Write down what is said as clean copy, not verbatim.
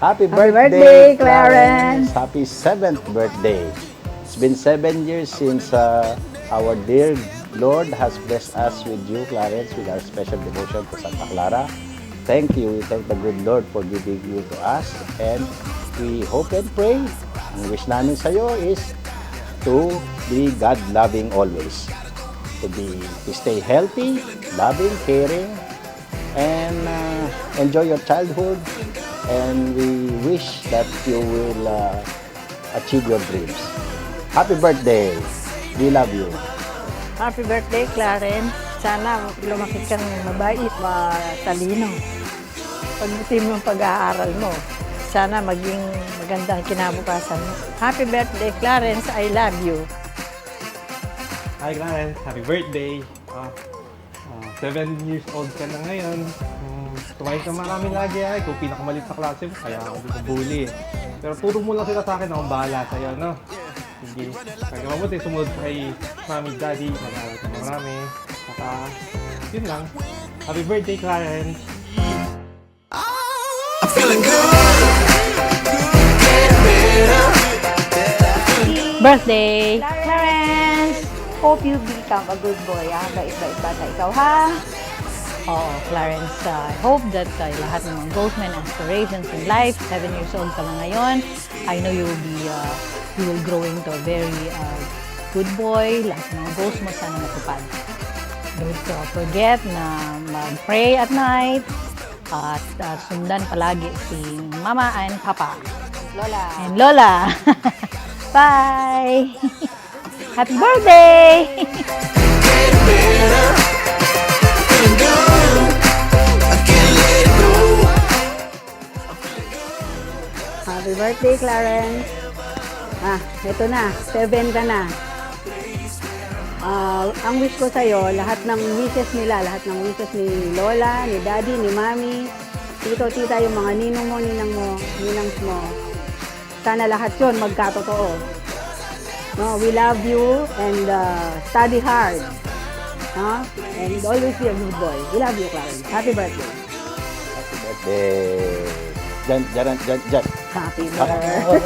Happy birthday, Clarence! Happy 7th birthday. It's been 7 years since our dear Lord has blessed us with you, Clarence, with our special devotion to Santa Clara. Thank you. We thank the good Lord for giving you to us. And we hope and pray. Ang wish namin sa iyo is to be God-loving always. To stay healthy, loving, caring, and enjoy your childhood. And we wish that you will achieve your dreams. Happy birthday! We love you. Happy birthday, Clarence. Sana lumaki kang mabait, matalino. Pagbutin mo ang pag-aaral mo. Sana maging magandang kinabukasan mo. Happy birthday, Clarence. I love you. Hi Clarence, happy birthday! 7 years old ka na ngayon. Tumayo ka marami lagi ay. Ikaw pinakamalit sa klase mo, kaya ako dito bully. Pero puro mo lang sila sa akin, akong bahala sa'yo, no? Sige. Kaya mabuti, sumunod ka kay Mami, Daddy, mag-aaral ka marami. Saka, yun lang. Happy birthday, Clarence! I'm feeling good. Birthday, Clarence! Hope you become a good boy, ha? Bait-bait bata ikaw, ha? Oo, Clarence, I hope that lahat ng mga goals mo and aspirations in life, 7 years old ka lang ngayon, I know you will grow into a very good boy. Lahat ng mga goals mo sana matupad. Don't forget na mag-pray at night at sundan palagi si Mama and Papa. Lola. And Lola. Bye! Happy birthday! Happy birthday, Clarence. Ito na. 7 ka na. Ang wish ko sa'yo, lahat ng wishes nila, lahat ng wishes ni Lola, ni Daddy, ni Mami, tito, tita, yung mga ninong mo, ninangs mo, sana lahat yun magkatotoo. No, we love you and study hard. No? And always be a good boy. We love you, Clarence. Happy birthday. Happy birthday! Jan. Happy birthday.